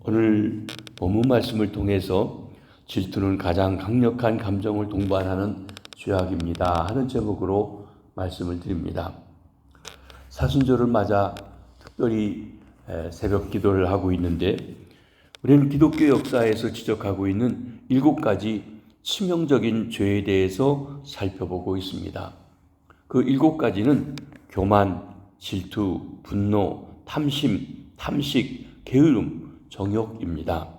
오늘 본문 말씀을 통해서 질투는 가장 강력한 감정을 동반하는 죄악입니다 하는 제목으로 말씀을 드립니다. 사순절을 맞아 특별히 새벽 기도를 하고 있는데, 우리는 기독교 역사에서 지적하고 있는 7가지 치명적인 죄에 대해서 살펴보고 있습니다. 그 7가지는 교만, 질투, 분노, 탐심, 탐식, 게으름, 정욕입니다.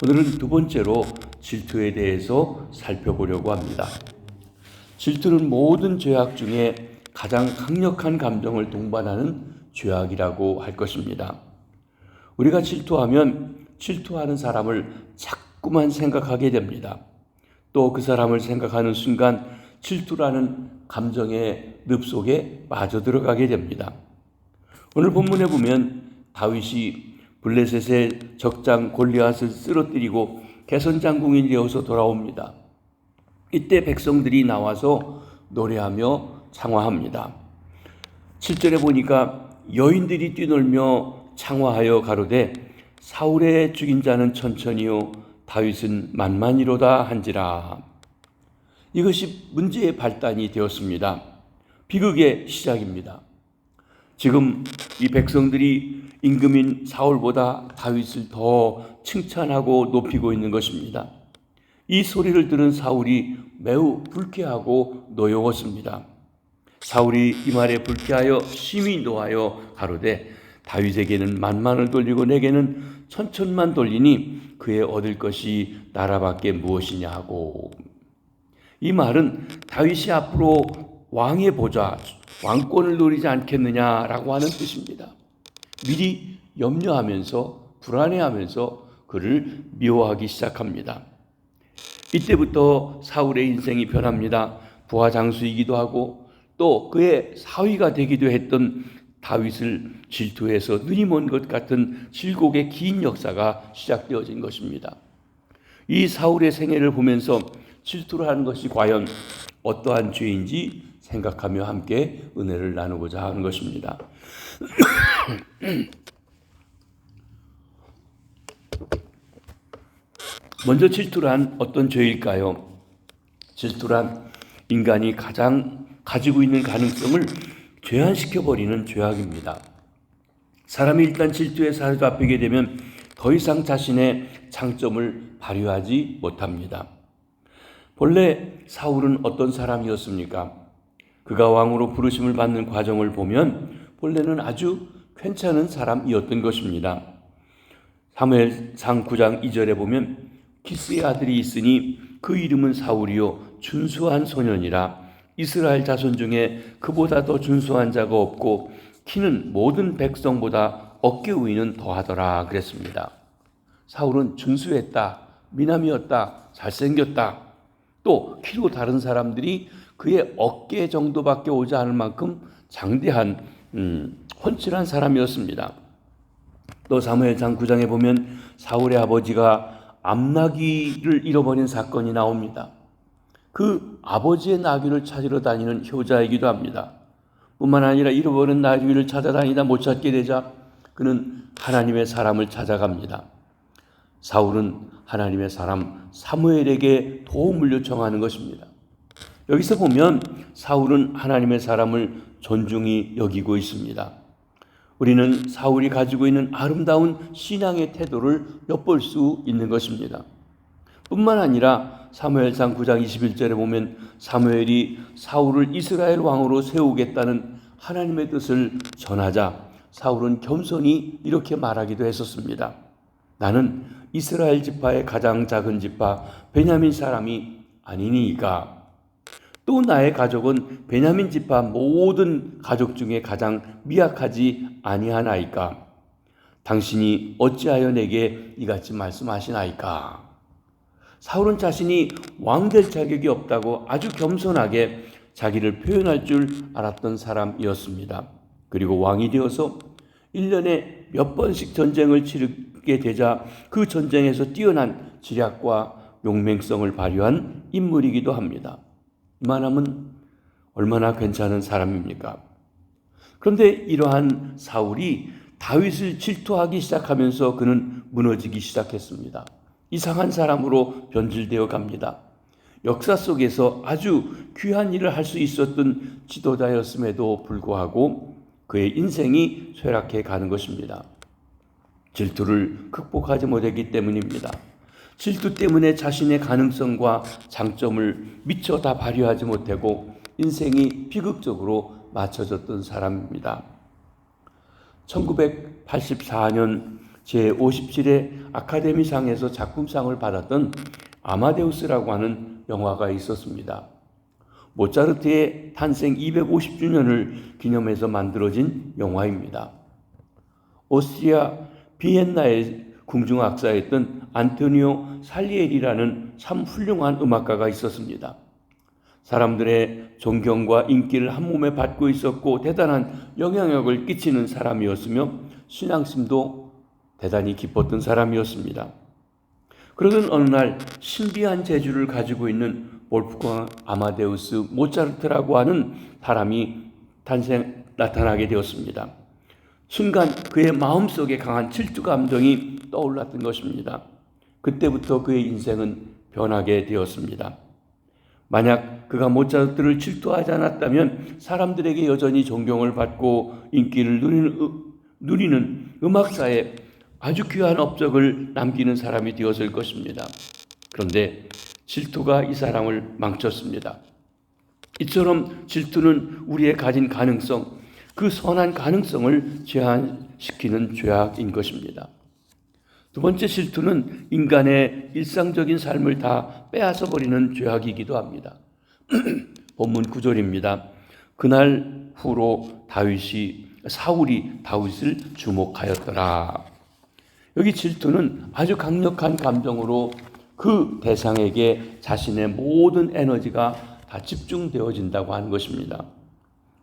오늘은 두 번째로 질투에 대해서 살펴보려고 합니다. 질투는 모든 죄악 중에 가장 강력한 감정을 동반하는 죄악이라고 할 것입니다. 우리가 질투하면 질투하는 사람을 자꾸만 생각하게 됩니다. 또 그 사람을 생각하는 순간 질투라는 감정의 늪 속에 빠져들어가게 됩니다. 오늘 본문에 보면 다윗이 블레셋의 적장 골리앗을 쓰러뜨리고 개선장군이 되어서 돌아옵니다. 이때 백성들이 나와서 노래하며 창화합니다. 7절에 보니까 여인들이 뛰놀며 창화하여 가로되 사울의 죽인 자는 천천히요 다윗은 만만히로다 한지라. 이것이 문제의 발단이 되었습니다. 비극의 시작입니다. 지금 이 백성들이 임금인 사울보다 다윗을 더 칭찬하고 높이고 있는 것입니다. 이 소리를 들은 사울이 매우 불쾌하고 노여웠습니다. 사울이 이 말에 불쾌하여 심히 노하여 가로되 다윗에게는 만만을 돌리고 내게는 천천만 돌리니 그의 얻을 것이 나라밖에 무엇이냐 하고, 이 말은 다윗이 앞으로 왕의 보좌, 왕권을 누리지 않겠느냐라고 하는 뜻입니다. 미리 염려하면서 불안해하면서 그를 미워하기 시작합니다. 이때부터 사울의 인생이 변합니다. 부하 장수이기도 하고 또 그의 사위가 되기도 했던 다윗을 질투해서 눈이 먼 것 같은 질곡의 긴 역사가 시작되어진 것입니다. 이 사울의 생애를 보면서 질투를 하는 것이 과연 어떠한 죄인지 생각하며 함께 은혜를 나누고자 하는 것입니다. 먼저 질투란 어떤 죄일까요? 질투란 인간이 가장 가지고 있는 가능성을 제한시켜버리는 죄악입니다. 사람이 일단 질투에 사로잡히게 되면 더 이상 자신의 장점을 발휘하지 못합니다. 본래 사울은 어떤 사람이었습니까? 그가 왕으로 부르심을 받는 과정을 보면 본래는 아주 괜찮은 사람이었던 것입니다. 사무엘상 9장 2절에 보면 기스의 아들이 있으니 그 이름은 사울이요 준수한 소년이라 이스라엘 자손 중에 그보다 더 준수한 자가 없고 키는 모든 백성보다 어깨 위는 더하더라 그랬습니다. 사울은 준수했다, 미남이었다, 잘생겼다, 또 키로 다른 사람들이 그의 어깨 정도밖에 오지 않을 만큼 장대한 훤칠한 사람이었습니다. 또 사무엘상 9장에 보면 사울의 아버지가 암나귀를 잃어버린 사건이 나옵니다. 그 아버지의 나귀를 찾으러 다니는 효자이기도 합니다. 뿐만 아니라 잃어버린 나귀를 찾아다니다 못 찾게 되자 그는 하나님의 사람을 찾아갑니다. 사울은 하나님의 사람 사무엘에게 도움을 요청하는 것입니다. 여기서 보면 사울은 하나님의 사람을 존중히 여기고 있습니다. 우리는 사울이 가지고 있는 아름다운 신앙의 태도를 엿볼 수 있는 것입니다. 뿐만 아니라 사무엘상 9장 21절에 보면 사무엘이 사울을 이스라엘 왕으로 세우겠다는 하나님의 뜻을 전하자 사울은 겸손히 이렇게 말하기도 했었습니다. 나는 이스라엘 지파의 가장 작은 지파 베냐민 사람이 아니니이까. 또 나의 가족은 베냐민 지파 모든 가족 중에 가장 미약하지 아니하나이까. 당신이 어찌하여 내게 이같이 말씀하시나이까. 사울은 자신이 왕 될 자격이 없다고 아주 겸손하게 자기를 표현할 줄 알았던 사람이었습니다. 그리고 왕이 되어서 1년에 몇 번씩 전쟁을 치르게 되자 그 전쟁에서 뛰어난 지략과 용맹성을 발휘한 인물이기도 합니다. 이만하면 얼마나 괜찮은 사람입니까? 그런데 이러한 사울이 다윗을 질투하기 시작하면서 그는 무너지기 시작했습니다. 이상한 사람으로 변질되어 갑니다. 역사 속에서 아주 귀한 일을 할 수 있었던 지도자였음에도 불구하고 그의 인생이 쇠락해 가는 것입니다. 질투를 극복하지 못했기 때문입니다. 질투 때문에 자신의 가능성과 장점을 미처 다 발휘하지 못하고 인생이 비극적으로 맞춰졌던 사람입니다. 1984년 제57회 아카데미상에서 작품상을 받았던 아마데우스라고 하는 영화가 있었습니다. 모차르트의 탄생 250주년을 기념해서 만들어진 영화입니다. 오스트리아 비엔나의 궁중악사였던 안토니오 살리에리라는 참 훌륭한 음악가가 있었습니다. 사람들의 존경과 인기를 한 몸에 받고 있었고 대단한 영향력을 끼치는 사람이었으며 신앙심도 대단히 깊었던 사람이었습니다. 그러던 어느 날 신비한 재주를 가지고 있는 볼프강 아마데우스 모차르트라고 하는 사람이 나타나게 되었습니다. 순간 그의 마음속에 강한 질투 감정이 떠올랐던 것입니다. 그때부터 그의 인생은 변하게 되었습니다. 만약 그가 모차르트를 질투하지 않았다면 사람들에게 여전히 존경을 받고 인기를 누리는 음악사에 아주 귀한 업적을 남기는 사람이 되었을 것입니다. 그런데 질투가 이 사람을 망쳤습니다. 이처럼 질투는 우리의 가진 가능성, 그 선한 가능성을 제한시키는 죄악인 것입니다. 두 번째, 질투는 인간의 일상적인 삶을 다 빼앗아 버리는 죄악이기도 합니다. 본문 9절입니다. 그날 후로 사울이 다윗을 주목하였더라. 여기 질투는 아주 강력한 감정으로 그 대상에게 자신의 모든 에너지가 다 집중되어진다고 하는 것입니다.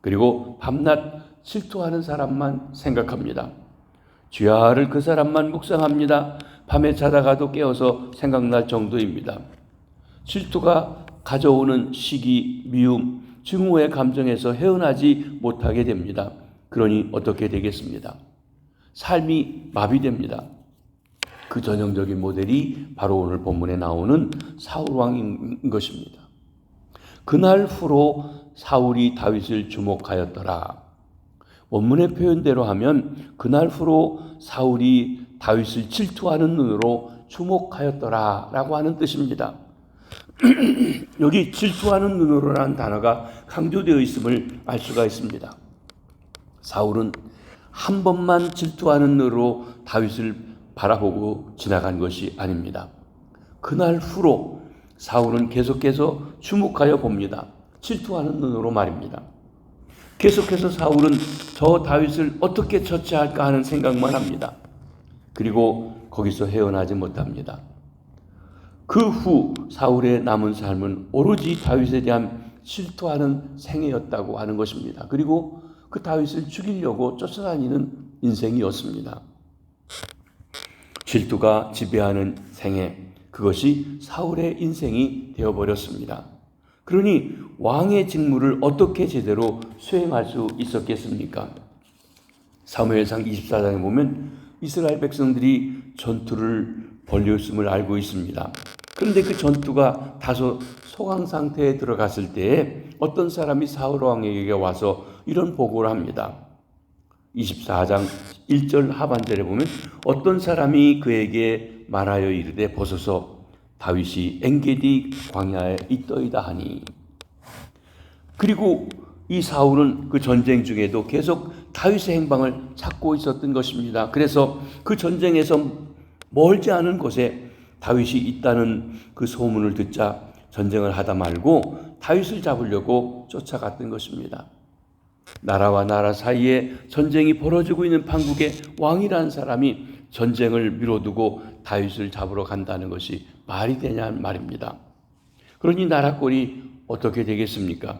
그리고 밤낮 질투하는 사람만 생각합니다. 주야를 그 사람만 묵상합니다. 밤에 자다가도 깨어서 생각날 정도입니다. 질투가 가져오는 시기, 미움, 증오의 감정에서 헤어나지 못하게 됩니다. 그러니 어떻게 되겠습니다? 삶이 마비됩니다. 그 전형적인 모델이 바로 오늘 본문에 나오는 사울왕인 것입니다. 그날 후로 사울이 다윗을 주목하였더라. 원문의 표현대로 하면 그날 후로 사울이 다윗을 질투하는 눈으로 주목하였더라 라고 하는 뜻입니다. 여기 질투하는 눈으로라는 단어가 강조되어 있음을 알 수가 있습니다. 사울은 한 번만 질투하는 눈으로 다윗을 바라보고 지나간 것이 아닙니다. 그날 후로 사울은 계속해서 주목하여 봅니다. 질투하는 눈으로 말입니다. 계속해서 사울은 저 다윗을 어떻게 처치할까 하는 생각만 합니다. 그리고 거기서 헤어나지 못합니다. 그 후 사울의 남은 삶은 오로지 다윗에 대한 질투하는 생애였다고 하는 것입니다. 그리고 그 다윗을 죽이려고 쫓아다니는 인생이었습니다. 질투가 지배하는 생애, 그것이 사울의 인생이 되어버렸습니다. 그러니 왕의 직무를 어떻게 제대로 수행할 수 있었겠습니까? 사무엘상 24장에 보면 이스라엘 백성들이 전투를 벌였음을 알고 있습니다. 그런데 그 전투가 다소 소강 상태에 들어갔을 때에 어떤 사람이 사울 왕에게 와서 이런 보고를 합니다. 24장 1절 하반절에 보면 어떤 사람이 그에게 말하여 이르되 보소서 다윗이 엔게디 광야에 있더이다 하니. 그리고 이 사울은 그 전쟁 중에도 계속 다윗의 행방을 찾고 있었던 것입니다. 그래서 그 전쟁에서 멀지 않은 곳에 다윗이 있다는 그 소문을 듣자 전쟁을 하다 말고 다윗을 잡으려고 쫓아갔던 것입니다. 나라와 나라 사이에 전쟁이 벌어지고 있는 판국에 왕이라는 사람이 전쟁을 미뤄두고 다윗을 잡으러 간다는 것이 말이 되냐는 말입니다. 그러니 나라 꼴이 어떻게 되겠습니까?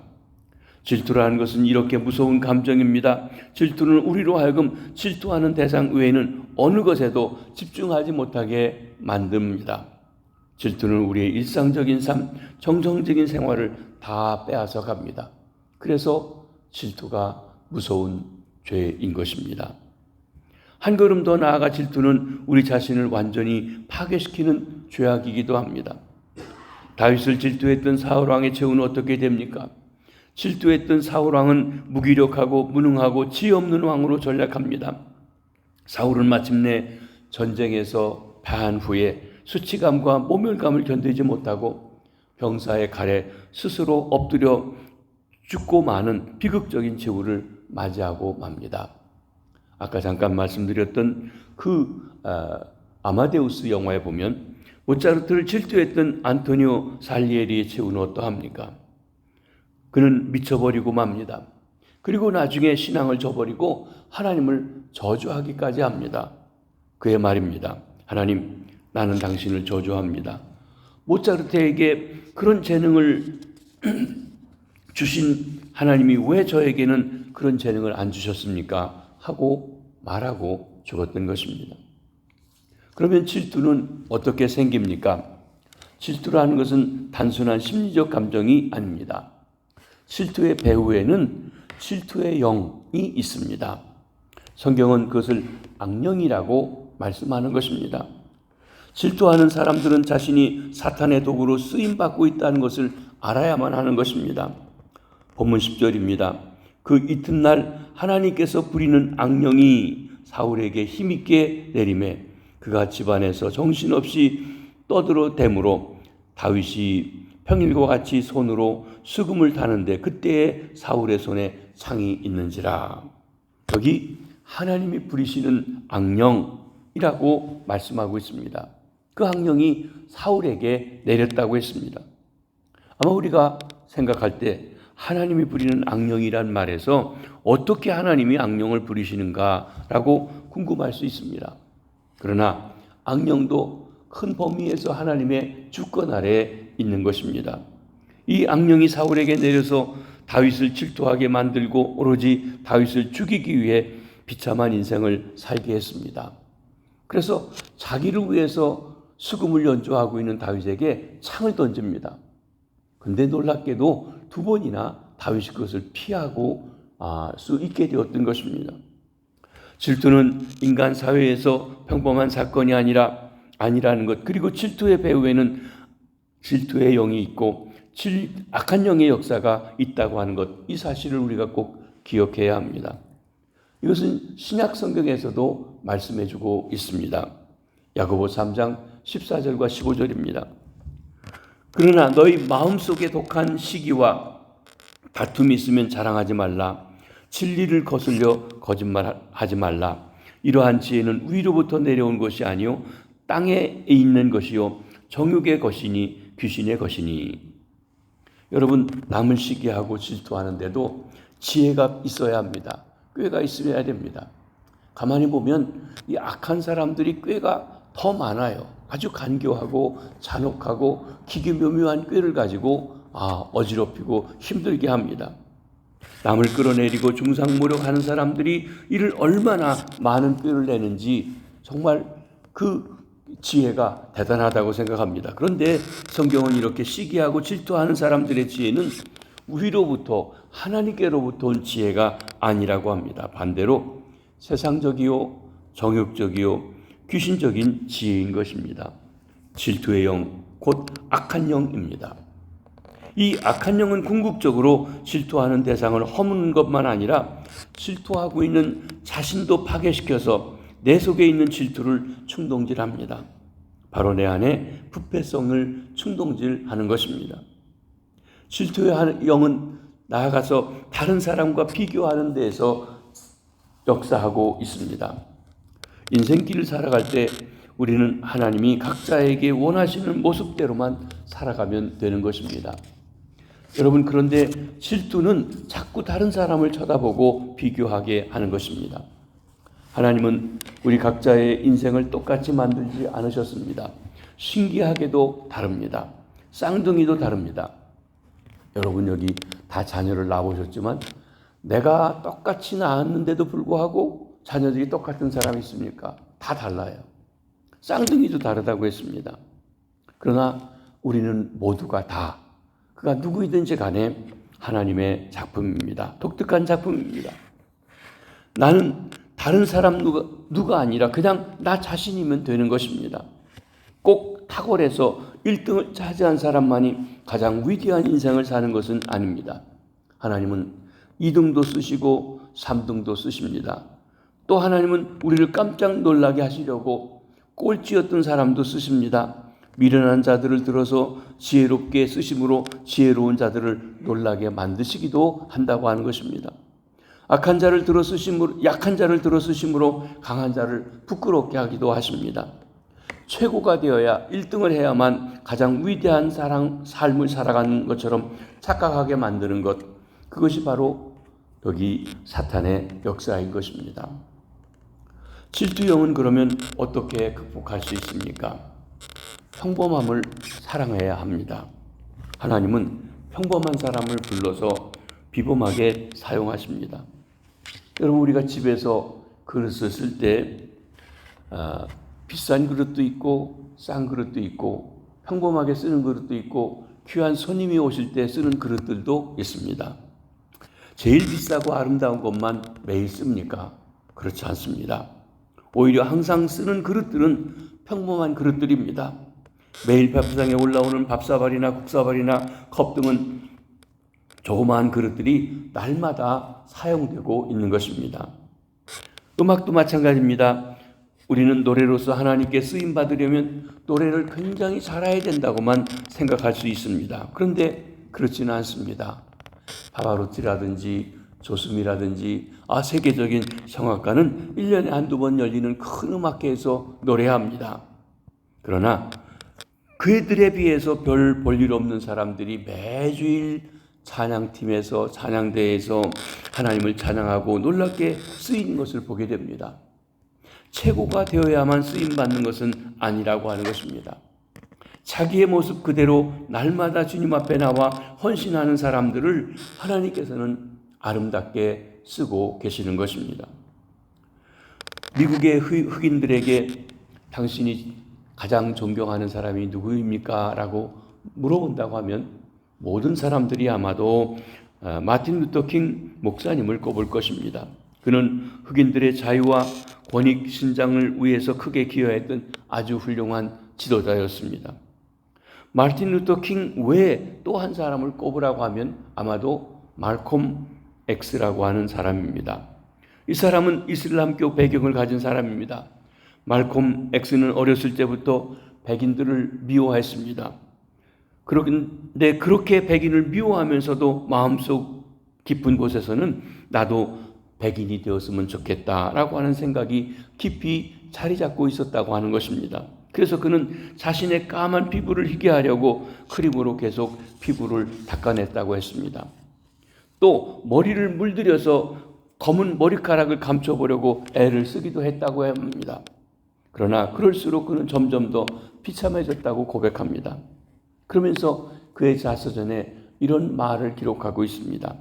질투라는 것은 이렇게 무서운 감정입니다. 질투는 우리로 하여금 질투하는 대상 외에는 어느 것에도 집중하지 못하게 만듭니다. 질투는 우리의 일상적인 삶, 정성적인 생활을 다 빼앗아 갑니다. 그래서 질투가 무서운 죄인 것입니다. 한 걸음 더 나아가 질투는 우리 자신을 완전히 파괴시키는 죄악이기도 합니다. 다윗을 질투했던 사울왕의 최후는 어떻게 됩니까? 질투했던 사울왕은 무기력하고 무능하고 지혜 없는 왕으로 전락합니다. 사울은 마침내 전쟁에서 패한 후에 수치감과 모멸감을 견디지 못하고 병사의 칼에 스스로 엎드려 죽고 마는 비극적인 최후를 맞이하고 맙니다. 아까 잠깐 말씀드렸던 아마데우스 영화에 보면 모차르트를 질투했던 안토니오 살리에리의 최후는 어떠합니까? 그는 미쳐버리고 맙니다. 그리고 나중에 신앙을 저버리고 하나님을 저주하기까지 합니다. 그의 말입니다. 하나님, 나는 당신을 저주합니다. 모차르트에게 그런 재능을 주신 하나님이 왜 저에게는 그런 재능을 안 주셨습니까? 하고 말하고 죽었던 것입니다. 그러면 질투는 어떻게 생깁니까? 질투라는 것은 단순한 심리적 감정이 아닙니다. 질투의 배후에는 질투의 영이 있습니다. 성경은 그것을 악령이라고 말씀하는 것입니다. 질투하는 사람들은 자신이 사탄의 도구로 쓰임받고 있다는 것을 알아야만 하는 것입니다. 본문 10절입니다. 그 이튿날 하나님께서 부리는 악령이 사울에게 힘있게 내림에 그가 집안에서 정신없이 떠들어대므로 다윗이 평일과 같이 손으로 수금을 타는데 그때에 사울의 손에 창이 있는지라. 여기 하나님이 부리시는 악령이라고 말씀하고 있습니다. 그 악령이 사울에게 내렸다고 했습니다. 아마 우리가 생각할 때 하나님이 부리는 악령이란 말에서 어떻게 하나님이 악령을 부리시는가라고 궁금할 수 있습니다. 그러나 악령도 큰 범위에서 하나님의 주권 아래에 있는 것입니다. 이 악령이 사울에게 내려서 다윗을 질투하게 만들고 오로지 다윗을 죽이기 위해 비참한 인생을 살게 했습니다. 그래서 자기를 위해서 수금을 연주하고 있는 다윗에게 창을 던집니다. 근데 놀랍게도 2번이나 다윗이 그것을 피하고 수 있게 되었던 것입니다. 질투는 인간 사회에서 평범한 사건이 아니라는 것, 그리고 질투의 배후에는 질투의 영이 있고 악한 영의 역사가 있다고 하는 것, 이 사실을 우리가 꼭 기억해야 합니다. 이것은 신약 성경에서도 말씀해주고 있습니다. 야고보 3장 14절과 15절입니다. 그러나 너희 마음속에 독한 시기와 다툼이 있으면 자랑하지 말라. 진리를 거슬려 거짓말하지 말라. 이러한 지혜는 위로부터 내려온 것이 아니요 땅에 있는 것이요 정욕의 것이니 귀신의 것이니. 여러분, 남을 시기하고 질투하는데도 지혜가 있어야 합니다. 꾀가 있어야 됩니다. 가만히 보면 이 악한 사람들이 꾀가 더 많아요. 아주 간교하고 잔혹하고 기기묘묘한 꾀를 가지고 어지럽히고 힘들게 합니다. 남을 끌어내리고 중상모략하는 사람들이 이를 얼마나 많은 꾀를 내는지 정말 그 지혜가 대단하다고 생각합니다. 그런데 성경은 이렇게 시기하고 질투하는 사람들의 지혜는 위로부터 하나님께로부터 온 지혜가 아니라고 합니다. 반대로 세상적이요 정욕적이요 귀신적인 지혜인 것입니다. 질투의 영, 곧 악한 영입니다. 이 악한 영은 궁극적으로 질투하는 대상을 허무는 것만 아니라 질투하고 있는 자신도 파괴시켜서 내 속에 있는 질투를 충동질합니다. 바로 내 안에 부패성을 충동질하는 것입니다. 질투의 영은 나아가서 다른 사람과 비교하는 데에서 역사하고 있습니다. 인생길을 살아갈 때 우리는 하나님이 각자에게 원하시는 모습대로만 살아가면 되는 것입니다. 여러분, 그런데 질투는 자꾸 다른 사람을 쳐다보고 비교하게 하는 것입니다. 하나님은 우리 각자의 인생을 똑같이 만들지 않으셨습니다. 신기하게도 다릅니다. 쌍둥이도 다릅니다. 여러분, 여기 다 자녀를 낳아보셨지만 내가 똑같이 낳았는데도 불구하고 자녀들이 똑같은 사람이 있습니까? 다 달라요. 쌍둥이도 다르다고 했습니다. 그러나 우리는 모두가 다 그가 누구이든지 간에 하나님의 작품입니다. 독특한 작품입니다. 나는 다른 사람 누가 아니라 그냥 나 자신이면 되는 것입니다. 꼭 탁월해서 1등을 차지한 사람만이 가장 위대한 인생을 사는 것은 아닙니다. 하나님은 2등도 쓰시고 3등도 쓰십니다. 또 하나님은 우리를 깜짝 놀라게 하시려고 꼴찌였던 사람도 쓰십니다. 미련한 자들을 들어서 지혜롭게 쓰심으로 지혜로운 자들을 놀라게 만드시기도 한다고 하는 것입니다. 약한 자를 들어 쓰심으로 강한 자를 부끄럽게 하기도 하십니다. 최고가 되어야 1등을 해야만 가장 위대한 삶을 살아가는 것처럼 착각하게 만드는 것, 그것이 바로 여기 사탄의 역사인 것입니다. 질투형은 그러면 어떻게 극복할 수 있습니까? 평범함을 사랑해야 합니다. 하나님은 평범한 사람을 불러서 비범하게 사용하십니다. 여러분, 우리가 집에서 그릇을 쓸 때 비싼 그릇도 있고 싼 그릇도 있고 평범하게 쓰는 그릇도 있고 귀한 손님이 오실 때 쓰는 그릇들도 있습니다. 제일 비싸고 아름다운 것만 매일 씁니까? 그렇지 않습니다. 오히려 항상 쓰는 그릇들은 평범한 그릇들입니다. 매일 밥상에 올라오는 밥사발이나 국사발이나 컵 등은 조그마한 그릇들이 날마다 사용되고 있는 것입니다. 음악도 마찬가지입니다. 우리는 노래로서 하나님께 쓰임 받으려면 노래를 굉장히 잘해야 된다고만 생각할 수 있습니다. 그런데 그렇지는 않습니다. 파바로티라든지 조스미라든지 세계적인 성악가는 1년에 한두 번 열리는 큰 음악회에서 노래합니다. 그러나 그들에 비해서 별 볼일 없는 사람들이 매주일 찬양팀에서 찬양대에서 하나님을 찬양하고 놀랍게 쓰이는 것을 보게 됩니다. 최고가 되어야만 쓰임받는 것은 아니라고 하는 것입니다. 자기의 모습 그대로 날마다 주님 앞에 나와 헌신하는 사람들을 하나님께서는 아름답게 쓰고 계시는 것입니다. 미국의 흑인들에게 당신이 가장 존경하는 사람이 누구입니까? 라고 물어본다고 하면 모든 사람들이 아마도 마틴 루터 킹 목사님을 꼽을 것입니다. 그는 흑인들의 자유와 권익 신장을 위해서 크게 기여했던 아주 훌륭한 지도자였습니다. 마틴 루터 킹 외에 또 한 사람을 꼽으라고 하면 아마도 말콤 X라고 하는 사람입니다. 이 사람은 이슬람교 배경을 가진 사람입니다. 말콤 X는 어렸을 때부터 백인들을 미워했습니다. 그런데 그렇게 백인을 미워하면서도 마음속 깊은 곳에서는 나도 백인이 되었으면 좋겠다라고 하는 생각이 깊이 자리 잡고 있었다고 하는 것입니다. 그래서 그는 자신의 까만 피부를 희게 하려고 크림으로 계속 피부를 닦아냈다고 했습니다. 또 머리를 물들여서 검은 머리카락을 감춰보려고 애를 쓰기도 했다고 합니다. 그러나 그럴수록 그는 점점 더 비참해졌다고 고백합니다. 그러면서 그의 자서전에 이런 말을 기록하고 있습니다.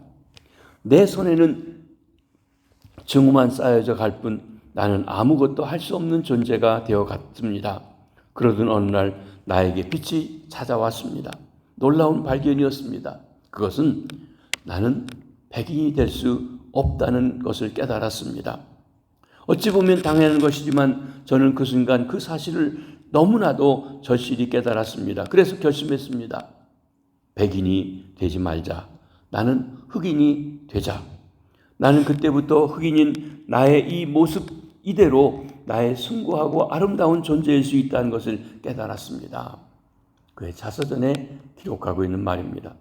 내 손에는 증오만 쌓여져 갈 뿐 나는 아무것도 할 수 없는 존재가 되어 갔습니다. 그러던 어느 날 나에게 빛이 찾아왔습니다. 놀라운 발견이었습니다. 그것은 나는 백인이 될 수 없다는 것을 깨달았습니다. 어찌 보면 당연한 것이지만 저는 그 순간 그 사실을 너무나도 절실히 깨달았습니다. 그래서 결심했습니다. 백인이 되지 말자. 나는 흑인이 되자. 나는 그때부터 흑인인 나의 이 모습 이대로 나의 숭고하고 아름다운 존재일 수 있다는 것을 깨달았습니다. 그의 자서전에 기록하고 있는 말입니다.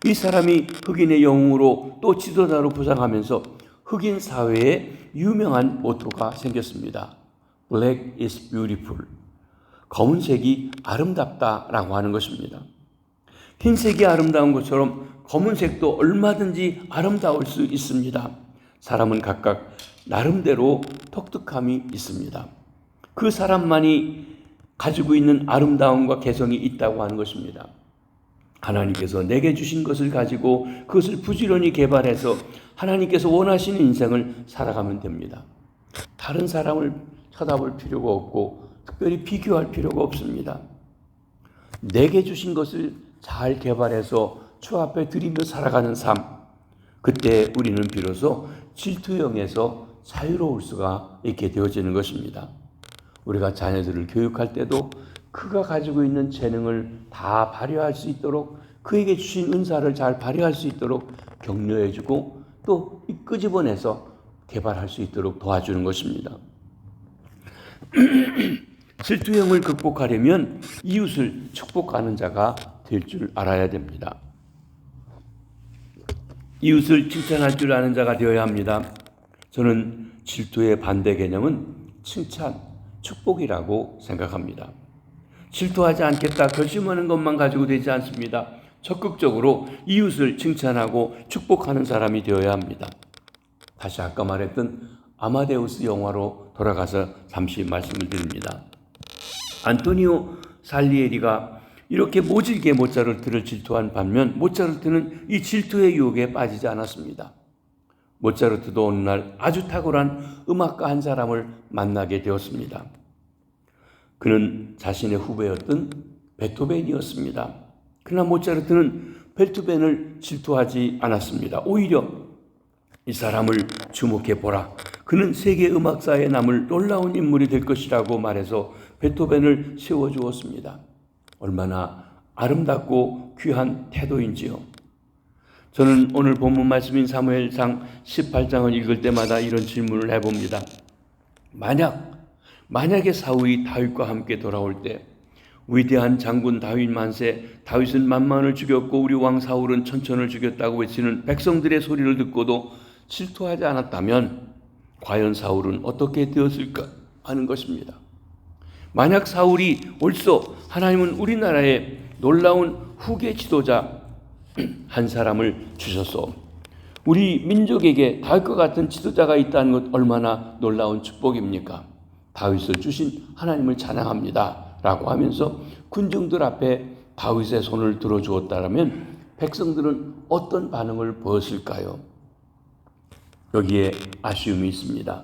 이 사람이 흑인의 영웅으로 또 지도자로 부상하면서 흑인 사회에 유명한 모토가 생겼습니다. Black is beautiful. 검은색이 아름답다라고 하는 것입니다. 흰색이 아름다운 것처럼 검은색도 얼마든지 아름다울 수 있습니다. 사람은 각각 나름대로 독특함이 있습니다. 그 사람만이 가지고 있는 아름다움과 개성이 있다고 하는 것입니다. 하나님께서 내게 주신 것을 가지고 그것을 부지런히 개발해서 하나님께서 원하시는 인생을 살아가면 됩니다. 다른 사람을 쳐다볼 필요가 없고 특별히 비교할 필요가 없습니다. 내게 주신 것을 잘 개발해서 주 앞에 드리며 살아가는 삶, 그때 우리는 비로소 질투형에서 자유로울 수가 있게 되어지는 것입니다. 우리가 자녀들을 교육할 때도 그가 가지고 있는 재능을 다 발휘할 수 있도록, 그에게 주신 은사를 잘 발휘할 수 있도록 격려해주고 또 끄집어내서 개발할 수 있도록 도와주는 것입니다. 질투형을 극복하려면 이웃을 축복하는 자가 될 줄 알아야 됩니다. 이웃을 칭찬할 줄 아는 자가 되어야 합니다. 저는 질투의 반대 개념은 칭찬, 축복이라고 생각합니다. 질투하지 않겠다 결심하는 것만 가지고 되지 않습니다. 적극적으로 이웃을 칭찬하고 축복하는 사람이 되어야 합니다. 다시 아까 말했던 아마데우스 영화로 돌아가서 잠시 말씀을 드립니다. 안토니오 살리에리가 이렇게 모질게 모차르트를 질투한 반면 모차르트는 이 질투의 유혹에 빠지지 않았습니다. 모차르트도 어느 날 아주 탁월한 음악가 한 사람을 만나게 되었습니다. 그는 자신의 후배였던 베토벤이었습니다. 그러나 모차르트는 베토벤을 질투하지 않았습니다. 오히려 이 사람을 주목해 보라. 그는 세계 음악사에 남을 놀라운 인물이 될 것이라고 말해서 베토벤을 세워주었습니다. 얼마나 아름답고 귀한 태도인지요. 저는 오늘 본문 말씀인 사무엘상 18장을 읽을 때마다 이런 질문을 해봅니다. 만약에 사울이 다윗과 함께 돌아올 때 위대한 장군 다윗 만세, 다윗은 만만을 죽였고 우리 왕 사울은 천천을 죽였다고 외치는 백성들의 소리를 듣고도 질투하지 않았다면 과연 사울은 어떻게 되었을까 하는 것입니다. 만약 사울이 옳소, 하나님은 우리나라에 놀라운 후계 지도자 한 사람을 주셨소. 우리 민족에게 다윗과 같은 지도자가 있다는 것 얼마나 놀라운 축복입니까? 다윗을 주신 하나님을 찬양합니다 라고 하면서 군중들 앞에 다윗의 손을 들어주었다면 백성들은 어떤 반응을 보였을까요? 여기에 아쉬움이 있습니다.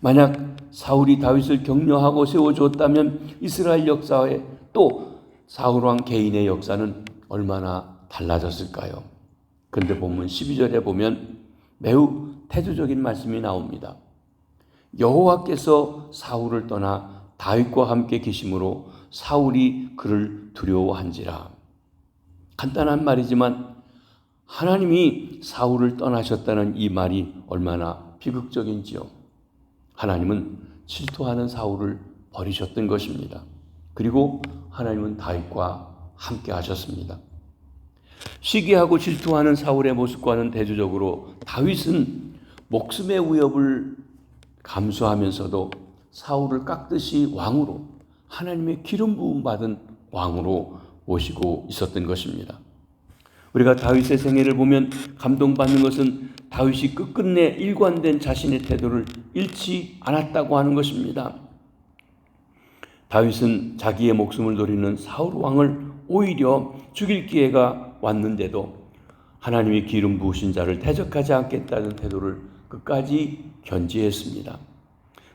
만약 사울이 다윗을 격려하고 세워주었다면 이스라엘 역사에 또 사울왕 개인의 역사는 얼마나 달라졌을까요? 그런데 본문 12절에 보면 매우 태도적인 말씀이 나옵니다. 여호와께서 사울을 떠나 다윗과 함께 계심으로 사울이 그를 두려워한지라. 간단한 말이지만 하나님이 사울을 떠나셨다는 이 말이 얼마나 비극적인지요. 하나님은 질투하는 사울을 버리셨던 것입니다. 그리고 하나님은 다윗과 함께 하셨습니다. 시기하고 질투하는 사울의 모습과는 대조적으로 다윗은 목숨의 위협을 감수하면서도 사울을 깎듯이 왕으로, 하나님의 기름 부음 받은 왕으로 모시고 있었던 것입니다. 우리가 다윗의 생애를 보면 감동받는 것은 다윗이 끝끝내 일관된 자신의 태도를 잃지 않았다고 하는 것입니다. 다윗은 자기의 목숨을 노리는 사울 왕을 오히려 죽일 기회가 왔는데도 하나님의 기름 부으신 자를 대적하지 않겠다는 태도를 끝까지 견지했습니다.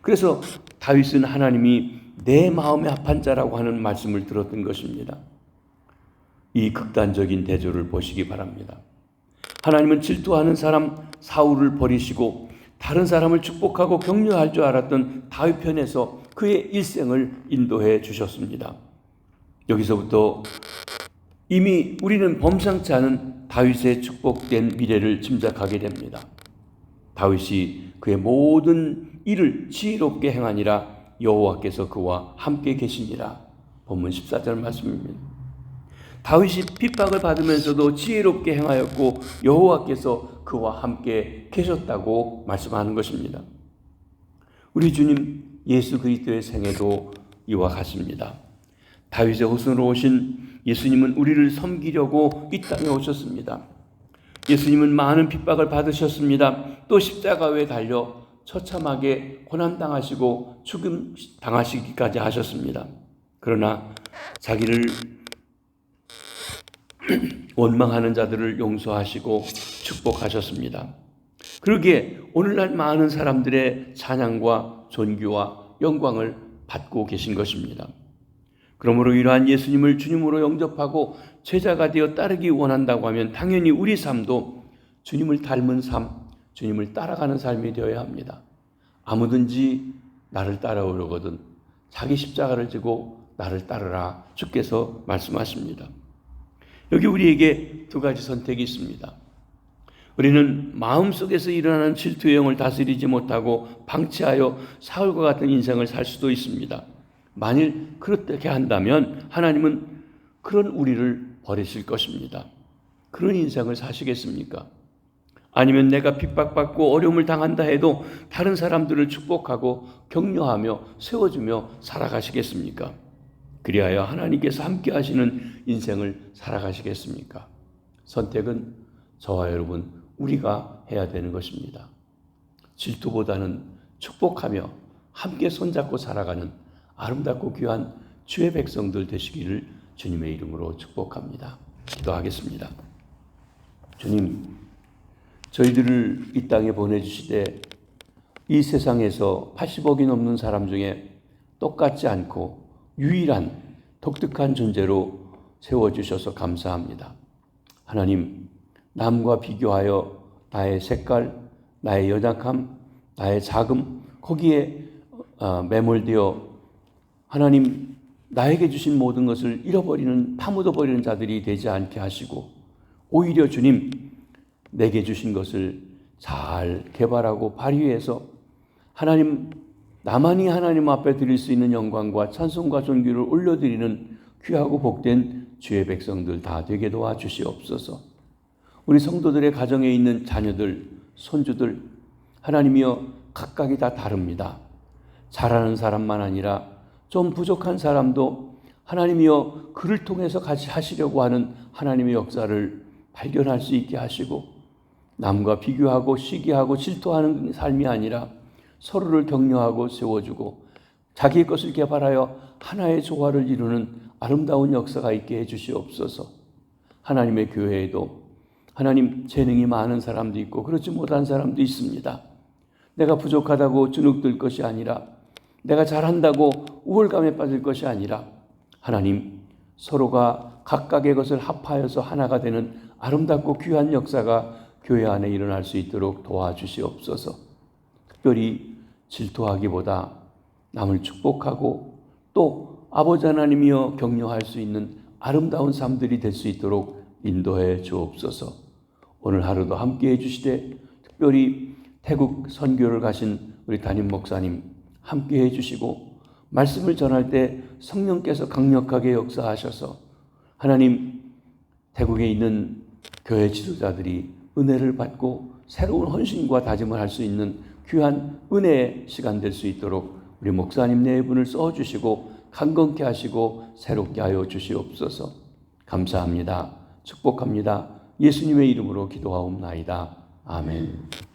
그래서 다윗은 하나님이 내 마음에 합한 자라고 하는 말씀을 들었던 것입니다. 이 극단적인 대조를 보시기 바랍니다. 하나님은 질투하는 사람 사울을 버리시고 다른 사람을 축복하고 격려할 줄 알았던 다윗 편에서 그의 일생을 인도해 주셨습니다. 여기서부터 이미 우리는 범상치 않은 다윗의 축복된 미래를 짐작하게 됩니다. 다윗이 그의 모든 일을 지혜롭게 행하니라 여호와께서 그와 함께 계시니라. 본문 14절 말씀입니다. 다윗이 핍박을 받으면서도 지혜롭게 행하였고 여호와께서 그와 함께 계셨다고 말씀하는 것입니다. 우리 주님 예수 그리스도의 생애도 이와 같습니다. 다윗의 후손으로 오신 예수님은 우리를 섬기려고 이 땅에 오셨습니다. 예수님은 많은 핍박을 받으셨습니다. 또 십자가에 달려 처참하게 고난당하시고 죽음 당하시기까지 하셨습니다. 그러나 자기를 원망하는 자들을 용서하시고 축복하셨습니다. 그러기에 오늘날 많은 사람들의 찬양과 존귀와 영광을 받고 계신 것입니다. 그러므로 이러한 예수님을 주님으로 영접하고 제자가 되어 따르기 원한다고 하면 당연히 우리 삶도 주님을 닮은 삶, 주님을 따라가는 삶이 되어야 합니다. 아무든지 나를 따라오려거든 자기 십자가를 지고 나를 따르라. 주께서 말씀하십니다. 여기 우리에게 두 가지 선택이 있습니다. 우리는 마음속에서 일어나는 질투의 영을 다스리지 못하고 방치하여 사울과 같은 인생을 살 수도 있습니다. 만일 그렇게 한다면 하나님은 그런 우리를 버리실 것입니다. 그런 인생을 사시겠습니까? 아니면 내가 핍박받고 어려움을 당한다 해도 다른 사람들을 축복하고 격려하며 세워주며 살아가시겠습니까? 그리하여 하나님께서 함께 하시는 인생을 살아가시겠습니까? 선택은 저와 여러분 우리가 해야 되는 것입니다. 질투보다는 축복하며 함께 손잡고 살아가는 아름답고 귀한 주의 백성들 되시기를 주님의 이름으로 축복합니다. 기도하겠습니다. 주님, 저희들을 이 땅에 보내주시되 이 세상에서 80억이 넘는 사람 중에 똑같지 않고 유일한 독특한 존재로 세워주셔서 감사합니다. 하나님, 남과 비교하여 나의 색깔, 나의 연약함, 나의 자금 거기에 매몰되어 하나님 나에게 주신 모든 것을 잃어버리는 파묻어버리는 자들이 되지 않게 하시고 오히려 주님 내게 주신 것을 잘 개발하고 발휘해서 하나님 나만이 하나님 앞에 드릴 수 있는 영광과 찬송과 존귀를 올려드리는 귀하고 복된 주의 백성들 다 되게 도와주시옵소서. 우리 성도들의 가정에 있는 자녀들, 손주들 하나님이여 각각이 다 다릅니다. 잘하는 사람만 아니라 좀 부족한 사람도 하나님이여 그를 통해서 같이 하시려고 하는 하나님의 역사를 발견할 수 있게 하시고 남과 비교하고 시기하고 질투하는 삶이 아니라 서로를 격려하고 세워주고 자기의 것을 개발하여 하나의 조화를 이루는 아름다운 역사가 있게 해주시옵소서. 하나님의 교회에도 하나님 재능이 많은 사람도 있고 그렇지 못한 사람도 있습니다. 내가 부족하다고 주눅들 것이 아니라 내가 잘한다고 우월감에 빠질 것이 아니라 하나님 서로가 각각의 것을 합하여서 하나가 되는 아름답고 귀한 역사가 교회 안에 일어날 수 있도록 도와주시옵소서. 특별히 질투하기보다 남을 축복하고 또 아버지 하나님이여 격려할 수 있는 아름다운 삶들이 될 수 있도록 인도해 주옵소서. 오늘 하루도 함께해 주시되 특별히 태국 선교를 가신 우리 담임 목사님 함께해 주시고 말씀을 전할 때 성령께서 강력하게 역사하셔서 하나님 태국에 있는 교회 지도자들이 은혜를 받고 새로운 헌신과 다짐을 할 수 있는 귀한 은혜의 시간 될 수 있도록 우리 목사님 네 분을 써주시고 강건케 하시고 새롭게 하여 주시옵소서. 감사합니다. 축복합니다. 예수님의 이름으로 기도하옵나이다. 아멘.